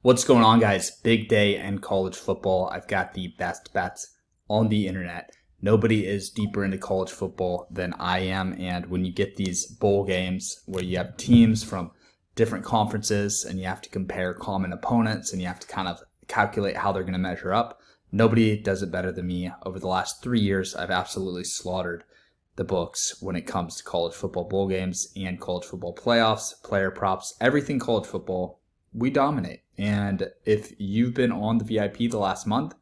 What's going on, guys? Big day in college football. I've got the best bets on the internet. Nobody is deeper into college football than I am. And when you get these bowl games where you have teams from different conferences and you have to compare common opponents and you have to kind of calculate how they're going to measure up, nobody does it better than me. Over the last 3 years, I've absolutely slaughtered the books when it comes to college football bowl games and college football playoffs, player props, everything college football. We dominate. And if you've been on the VIP the last month,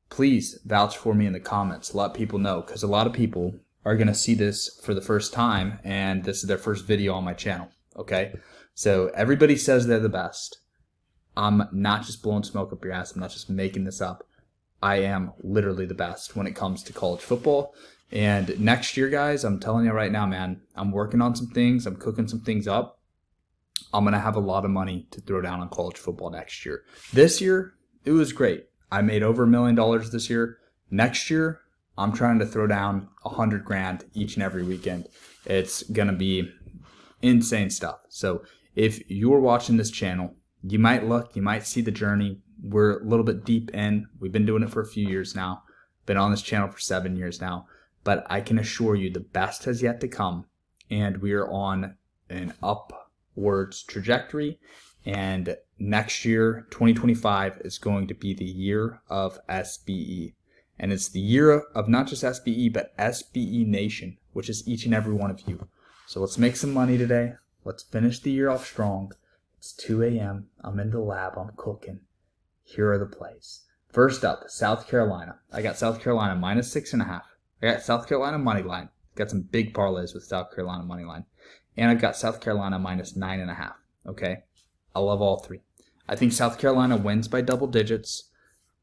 please vouch for me in the comments. Let people know, because a lot of people are going to see this for the first time, and this is their first video on my channel. Okay? So everybody says they're the best. I'm not just blowing smoke up your ass. I'm not just making this up. I am literally the best when it comes to college football. And next year, guys, I'm telling you right now, man, I'm working on some things. I'm cooking some things up. I'm going to have a lot of money to throw down on college football next year. This year, it was great. I made over $1 million this year. Next year, I'm trying to throw down 100 grand each and every weekend. It's going to be insane stuff. So if you're watching this channel, you might look, you might see the journey. We're a little bit deep in. We've been doing it for a few years now. Been on this channel for 7 years now. But I can assure you the best has yet to come. And we are on an upwards trajectory. And next year, 2025, is going to be the year of SBE. And it's the year of not just SBE, but SBE Nation, which is each and every one of you. So let's make some money today. Let's finish the year off strong. It's 2 a.m. I'm in the lab. I'm cooking. Here are the plays. First up, South Carolina. I got South Carolina minus 6.5. I got South Carolina money line. Got some big parlays with South Carolina money line. And I've got South Carolina minus 9.5. Okay? I love all three. I think South Carolina wins by double digits.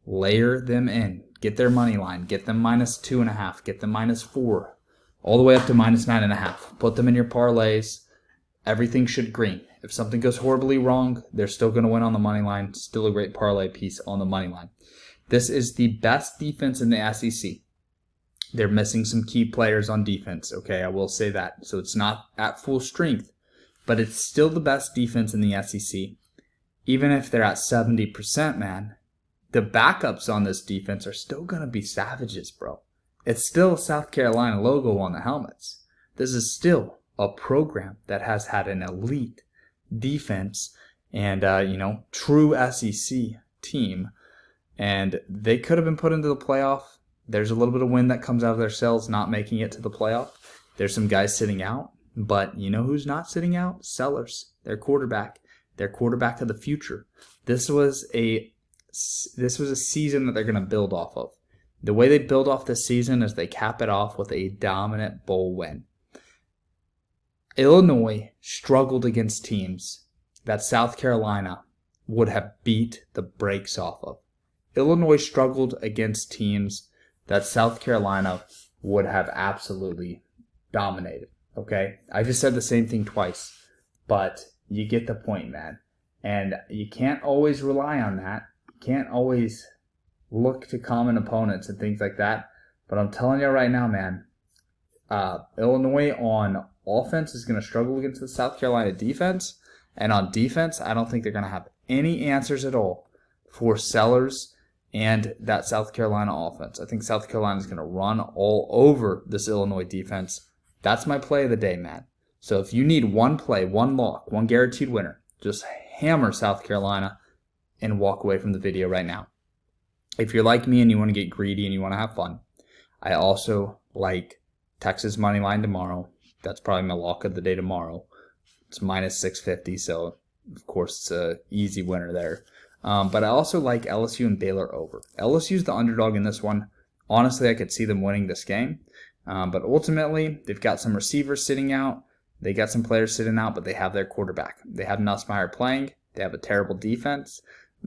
Layer them in. Get their money line. Get them minus 2.5. Get them minus 4. All the way up to minus 9.5. Put them in your parlays. Everything should green. If something goes horribly wrong, they're still going to win on the money line. Still a great parlay piece on the money line. This is the best defense in the SEC. They're missing some key players on defense, okay? I will say that. So it's not at full strength, but it's still the best defense in the SEC. Even if they're at 70%, man, the backups on this defense are still going to be savages, bro. It's still a South Carolina logo on the helmets. This is still a program that has had an elite defense and, true SEC team. And they could have been put into the playoff. There's a little bit of wind that comes out of their sails not making it to the playoff. There's some guys sitting out. But you know who's not sitting out? Sellers. Their quarterback. Their quarterback of the future. This was a season that they're going to build off of. The way they build off this season is they cap it off with a dominant bowl win. Illinois struggled against teams that South Carolina would have beat the brakes off of. Illinois struggled against teams that South Carolina would have absolutely dominated. Okay? I just said the same thing twice, but you get the point, man. And you can't always rely on that. You can't always look to common opponents and things like that. But I'm telling you right now, man, Illinois on offense is going to struggle against the South Carolina defense. And on defense, I don't think they're going to have any answers at all for Sellers and that South Carolina offense. I think South Carolina is going to run all over this Illinois defense. That's my play of the day, man. So if you need one play, one lock, one guaranteed winner, just hammer South Carolina and walk away from the video right now. If you're like me and you want to get greedy and you want to have fun, I also like Texas money line tomorrow. That's probably my lock of the day tomorrow. It's minus 650, so of course it's an easy winner there. But I also like LSU and Baylor over. LSU's the underdog in this one. Honestly, I could see them winning this game. But ultimately, they've got some receivers sitting out. They got some players sitting out, but they have their quarterback. They have Nussmeier playing. They have a terrible defense.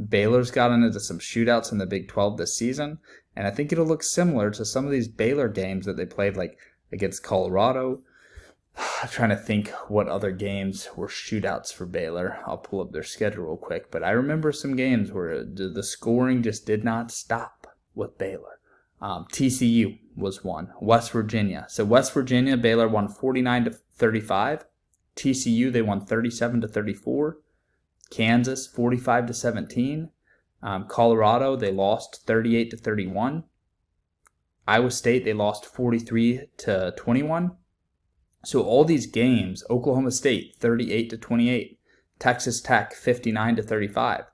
Baylor's gotten into some shootouts in the Big 12 this season. And I think it'll look similar to some of these Baylor games that they played, like against Colorado. I'm trying to think what other games were shootouts for Baylor. I'll pull up their schedule real quick. But I remember some games where the scoring just did not stop with Baylor. TCU was one. West Virginia. So West Virginia, Baylor won 49-35. TCU, they won 37-34. Kansas 45-17. Colorado, they lost 38-31. Iowa State, they lost 43-21. So all these games, Oklahoma State 38-28, Texas Tech 59-35.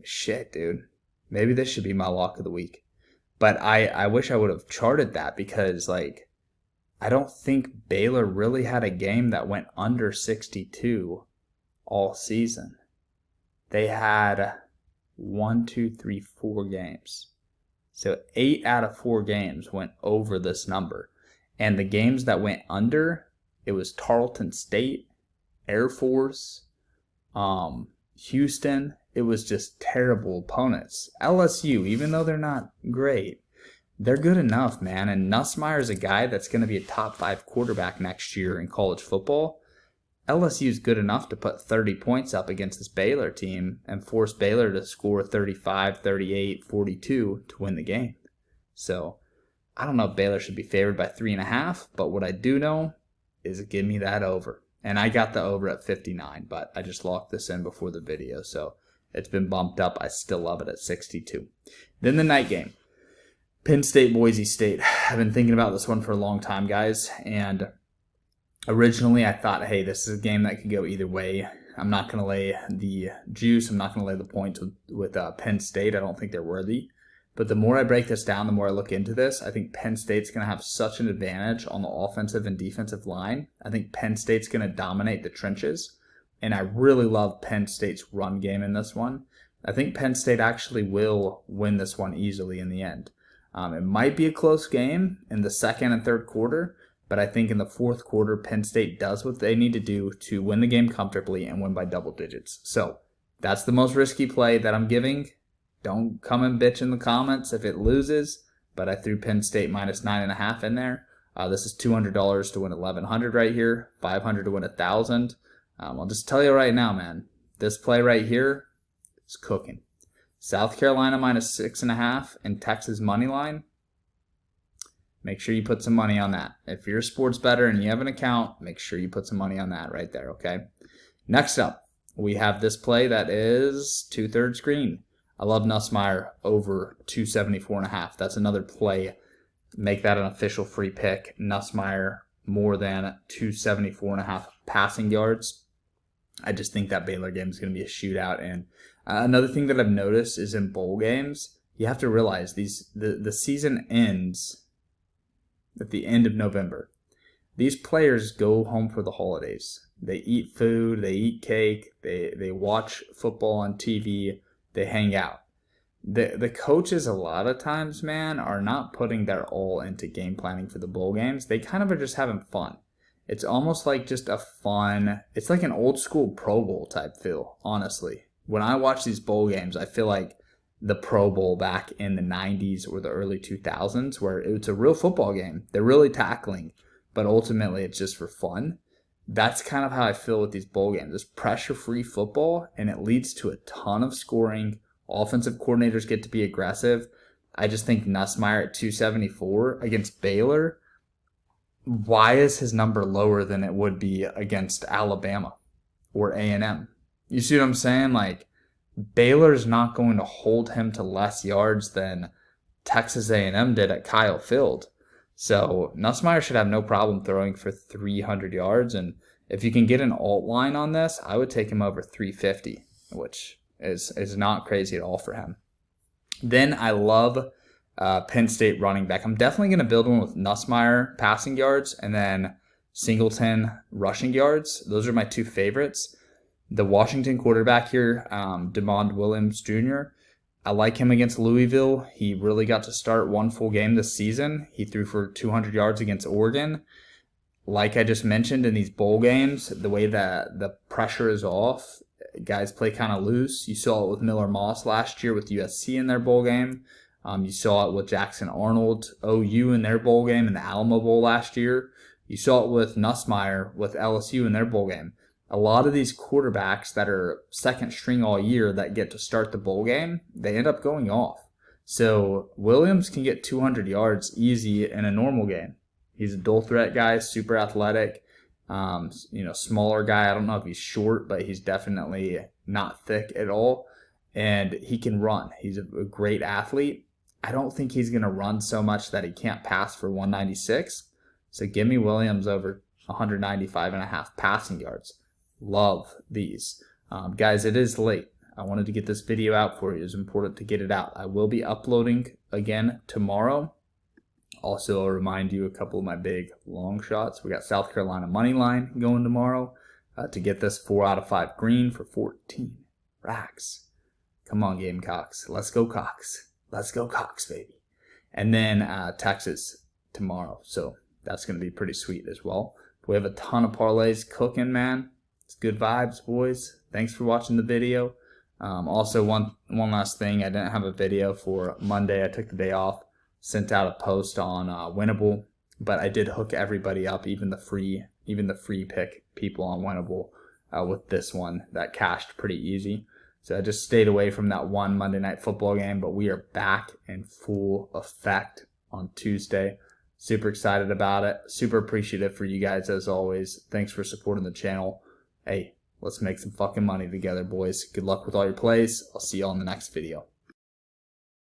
Shit, dude. Maybe this should be my lock of the week. But I wish I would have charted that because, like, I don't think Baylor really had a game that went under 62 all season. They had 4 games. So 8 out of 4 games went over this number. And the games that went under, it was Tarleton State, Air Force, Houston. It was just terrible opponents. LSU, even though they're not great, they're good enough, man. And Nussmeier's a guy that's going to be a top 5 quarterback next year in college football. LSU is good enough to put 30 points up against this Baylor team and force Baylor to score 35, 38, 42 to win the game. So I don't know if Baylor should be favored by 3.5, but what I do know is give me that over. And I got the over at 59, but I just locked this in before the video, so it's been bumped up. I still love it at 62. Then the night game. Penn State, Boise State. I've been thinking about this one for a long time, guys. And originally I thought, hey, this is a game that could go either way. I'm not going to lay the juice. I'm not going to lay the points with Penn State. I don't think they're worthy. But the more I break this down, the more I look into this, I think Penn State's going to have such an advantage on the offensive and defensive line. I think Penn State's going to dominate the trenches. And I really love Penn State's run game in this one. I think Penn State actually will win this one easily in the end. It might be a close game in the second and third quarter, but I think in the fourth quarter, Penn State does what they need to do to win the game comfortably and win by double digits. So that's the most risky play that I'm giving. Don't come and bitch in the comments if it loses, but I threw Penn State minus 9.5 in there. This is $200 to win $1,100 right here, $500 to win $1,000. I'll just tell you right now, man, this play right here is cooking. South Carolina minus 6.5 and Texas money line. Make sure you put some money on that. If you're a sports bettor and you have an account, make sure you put some money on that right there, okay? Next up, we have this play that is 2/3 green. I love Nussmeier over 274.5. That's another play. Make that an official free pick. Nussmeier more than 274.5 passing yards. I just think that Baylor game is going to be a shootout. And another thing that I've noticed is in bowl games, you have to realize the season ends at the end of November. These players go home for the holidays. They eat food, they eat cake, they watch football on TV, they hang out. The coaches a lot of times, man, are not putting their all into game planning for the bowl games. They kind of are just having fun. It's almost like just a fun, it's like an old school Pro Bowl type feel, honestly. When I watch these bowl games, I feel like the Pro Bowl back in the 90s or the early 2000s where it's a real football game. They're really tackling, but ultimately it's just for fun. That's kind of how I feel with these bowl games. It's pressure-free football, and it leads to a ton of scoring. Offensive coordinators get to be aggressive. I just think Nussmeier at 274 against Baylor, why is his number lower than it would be against Alabama or A&M? You see what I'm saying? Like, Baylor's not going to hold him to less yards than Texas A&M did at Kyle Field. So Nussmeier should have no problem throwing for 300 yards. And if you can get an alt line on this, I would take him over 350, which is not crazy at all for him. Then I love Penn State running back. I'm definitely going to build one with Nussmeier passing yards and then Singleton rushing yards. Those are my two favorites. The Washington quarterback here, DeMond Williams Jr., I like him against Louisville. He really got to start one full game this season. He threw for 200 yards against Oregon. Like I just mentioned in these bowl games, the way that the pressure is off, guys play kind of loose. You saw it with Miller Moss last year with USC in their bowl game. You saw it with Jackson Arnold, OU in their bowl game in the Alamo Bowl last year. You saw it with Nussmeier with LSU in their bowl game. A lot of these quarterbacks that are second string all year that get to start the bowl game, they end up going off. So Williams can get 200 yards easy in a normal game. He's a dual threat guy, super athletic, smaller guy. I don't know if he's short, but he's definitely not thick at all, and he can run. He's a great athlete. I don't think he's going to run so much that he can't pass for 196. So give me Williams over 195.5 passing yards. Love these. Guys, it is late. I wanted to get this video out for you. It's important to get it out. I will be uploading again tomorrow. Also, I'll remind you a couple of my big long shots. We got South Carolina money line going tomorrow to get this 4 out of 5 green for 14 racks. Come on, Gamecocks. Let's go, Cox. Let's go, Cox, baby. And then Texas tomorrow. So that's going to be pretty sweet as well. We have a ton of parlays cooking, man. It's good vibes, boys. Thanks for watching the video. Also, one last thing. I didn't have a video for Monday. I took the day off. Sent out a post on Winnable, but I did hook everybody up, even the free pick people on Winnable with this one that cashed pretty easy. So I just stayed away from that one Monday Night Football game, but we are back in full effect on Tuesday. Super excited about it. Super appreciative for you guys as always. Thanks for supporting the channel. Hey, let's make some fucking money together, boys. Good luck with all your plays. I'll see you all in the next video.